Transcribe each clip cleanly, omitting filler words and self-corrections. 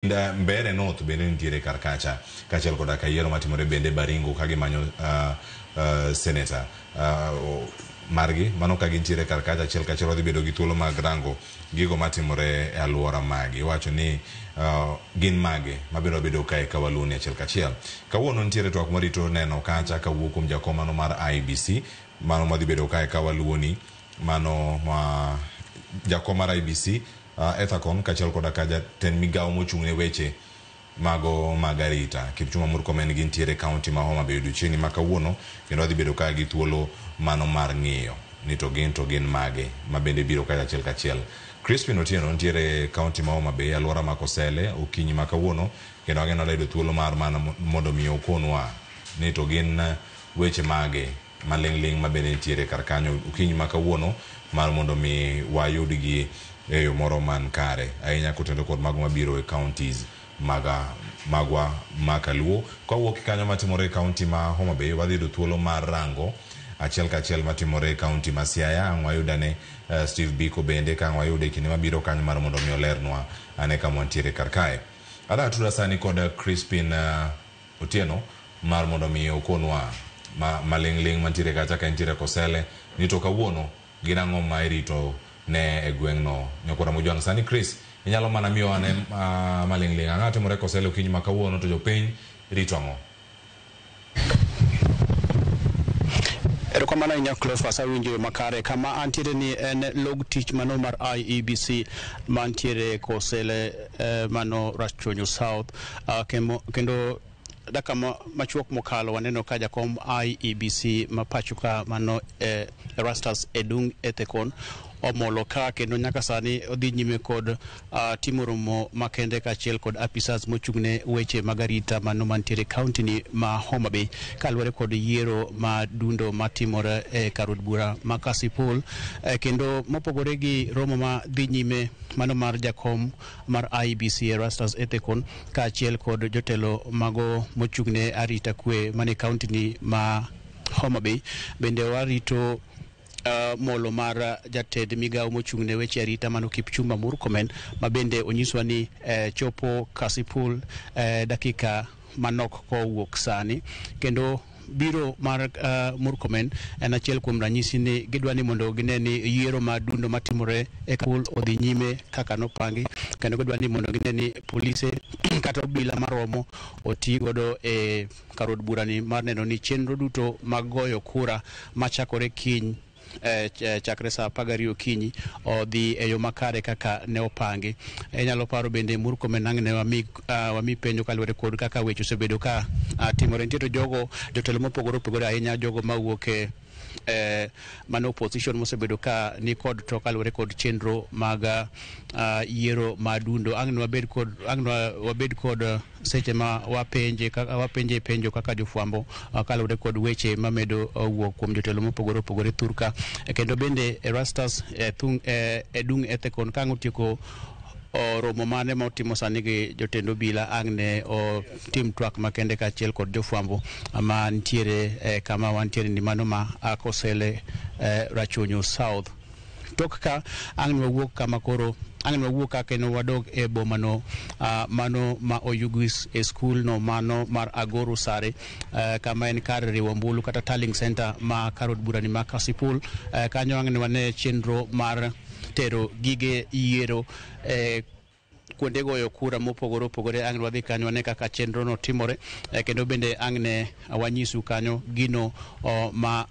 Mbere North bende nitiere kar kacha kachiel koda ka yiero matimore bende Baringo ka gimanyo senator margi mano ka gintiere kar kacha achiel kachiel wadhi bedo gi thuolo mag rango gigo matimore e alwora magi. Wacho ni gin mage mabiro bedo kae ka waluni achiel kachiel. Kawuono nitiere twak marito neno kacha kawuok kuom jakom mano mar IEBC mano madhi bedo kae ka waluoni mano ma jakom mar IEBC Ethacon kachiel koda ka jatend migawo mochung'ne weche mago Margarita Kipchumba Murkomen gintiere kaunti ma Homa Bay odiochieng' ma kawuono kendo adhi bedo ka gi thuolo mano mar ng'iyo ni to gin mage ma bende biro ka achiel kachiel. Crispin Otieno nitiere kaunti ma Homa Bay alwora ma Kosele okinyi ma kawuono kendo ageno yudo thuolo mar mondo mi okonwa ni to gin weche mage maling'ling ma bende nitiere kar kanyo okinyi ma kawuono mar mondo mi wayudgi e yo moro man kare ahinya kotendo kod mago mabiro e counties magwa makaluo kawuok kanyo matimore e county ma Homa Bay wadhi yudo thuolo mar rango achiel kachiel matimore e county ma Siaya ang' wayudane Steve Biko bende ka wayude kinde mabiro kanyo mar mondo mi olernwa ane kama wantiere kar kae. Ada tuda sani kod Crispin Otieno mar mondo mi okonwa maling'ling mantiere kacha ka ntiere Kosele ni to kawuono gin ang'o ma irito ne e gweng'no nyakora mojwang' sani. Chris inyalo mana miyo ane maling'ling ang'o timore Kosele okinyi ma kawuono to jopiny rito ang'o? Erokamano ahinya Cleophas awinjo makare kama antiere ni en log tich mano mar IEBC mantiere Kosele mano Rachonyo South kendo daka machuok mokalo waneno ka jakom IEBC mapachuka mano Erastus Edung Ethekon omolo ka kendo nyaka sani odhi nyime kod timo romo makende kachiel kod apisas mochung'ne weche magarita mano mantiere kaunti ni ma Homa Bay kaluwore kod yiero madundo matimore e karod bura ma Kasipul kendo mopogore gi romo ma dhi nyime mano mar jakom mar IEBC Erastus Ethekon kachiel kod jotelo mago mochung'ne arita kwe mane kaunti ni ma Homa Bay bende warito molo mar jatend migawo mochung'ne weche arita mano Kipchumba Murkomen mabende onyiswa ni chopo Kasipul dakika manok kowuok sani kendo biro mar Murkomen en achiel kuom ranyisi ni gidwa ni mondo gine ni yiero madundo matimore e Kasipul odhi nyime kaka nopangi kendo gidwa ni mondo gine ni polise kata obila maromo oti godo e karod burani mar neno ni chenro duto mag goyo kura machakore kiny chakre saa 12 okinyi odhi e yo makare kaka ne opangi. Nyalo paro bende Murkomen ang'ne wami penjo kaluwore kod kaka weche osebedo ka timore. Nitie to jotelo mopogore opogore ahinya jogo mawuok mano opposition mosebedo ka ni kod to kaluwore kod chenro mag yiero madundo. Ang'ne wabed kod seche ma wapenje penjo kaka jofwambo kaluwore kod weche mamedo wuok kuom jotelo mopogore opogore thurka kendo bende Erastus Edung Ethekon kang'o tieko romo mane ma otimo sani gi jotendo bila ang'ne o tim twak makende kachiel kod jofwambo ma nitiere kama wantiere ni mano ma Kosele Rachonyo South. Tok ka ang'ne wawuok kama koro ang'ne wawuok ka kendo wadog e bomano mano ma oyugis e school no mano mar Agoro Sare kama en kar riwo ombulu kata tallying center ma karod burani ma Kasipul kanyo ang'ne wane chenro mar tero gige yiero kuonde goyo kura mopogore opogore. Ang'ne wadhi kanyo wane kaka chenro no timore kendo bende ang'ne wanyisu kanyo gino ma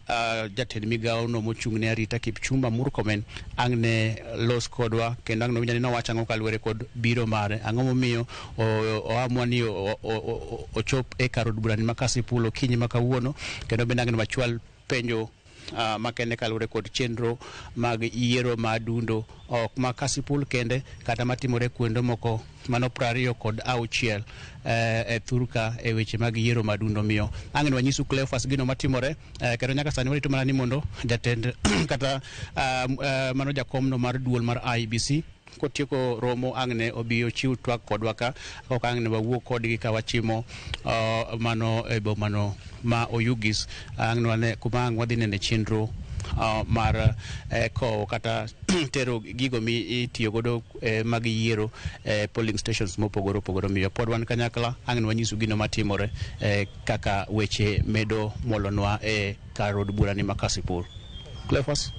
jatend migawo no mochung'ne arita Kipchumba Murkomen ang'ne los kodwa kendo ang'ne winjani nowacho ang'o kaluwore kod biro mare ang'o momiyo oamua ni ochop e karod burani ma Kasipul okinyi ma kawuono kendo bende ang'ne wachwal penjo makende kaluwore kod chenro mag yiero madundo ok ma Kasipul kende kata matimore kuonde moko mano 26 e thurka e weche mag yiero madundo miyo ang'ne wanyisu Cleophas gino matimore kendo nyaka sani warito mana ni mondo jatend kata mano jakomno mar duol mar IEBC kotieko romo ang'ne obi ochiw twak kodwa ka ok ang'ne wawuok kodgi ka wachimo mano e bomano ma oyugis ang'ne wane kuma ang' wadhi nene chenro mar kowo kata tero gigo mi itiyo godo mag yiero polling stations mopogore opogore. Miyo pod wan kanyakla ang' wanyisu gino matimore kaka weche medo molonwa kar od burani ma Kasipul. Cleophas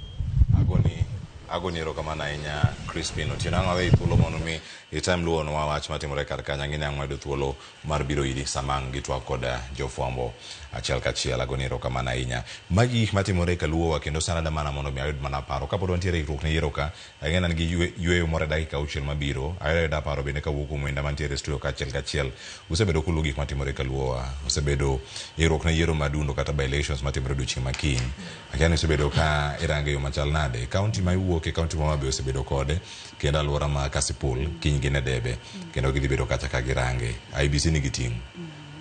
agoni erokamano ahinya Crispin Otieno. Ang' wawe thuolo mondo mi item luonwa wach matimore kar kanyo. Ang'e ni ang' wayudo thuolo mar biro iri sama ang' gitwak kod jofwambo achiel kachiel. Agoni erokamano ahinya. Magi gik matimore Kaluowa kendo sana da mana mondo mi ayud mana paro kapod wantiere ikruok ne yiero ka. Ang'e nan gi yweyo moro dakika 6 mabiro. Ayudo paro bende kawuok Mwenda mantiere studio kachiel kachiel. Usebedo kuluwo gik matimore Kaluowa. Usebedo ikruok ne yiero madundo kata by elections matimore odiochieng' makiny. Akia ni usebedo ka irange yo machal nade. Kaunti ma iwuoke kaunti ma be osebedo kode kendo alwora ma Kasipul kiny gin e debe kendo gidhi bedo kacha ka girange. IBC nigi ting'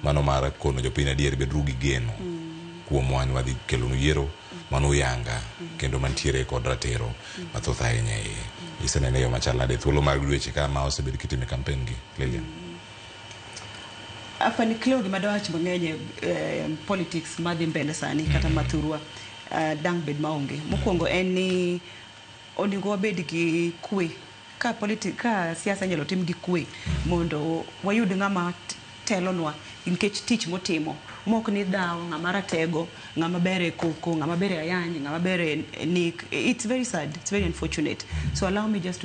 mano mar kono jopiny adier bedru gi geno kuom wan wadhi kelonu yiero mano yanga kendo mantiere kod ratiro mathoth ahinya e iye. Isenene yo machal nade thuolo mag dweche ka ma osebedo kitime kampen gi Lilian? Afani kleo gima dawach mang'eny politics madhi mbele sani kata mathurwa dang bed maonge. Mokwongo en ni onego wabed gi kwe ka siasa nyalo tim gi kwe mondo wayud ng'ama telonwa nikech tich motimo mok ni dawo ng'ama ratego, ng'ama bere koko, ng'ama bere ayany, ng'ama bere nik. It's very sad, it's very unfortunate. So allow me just to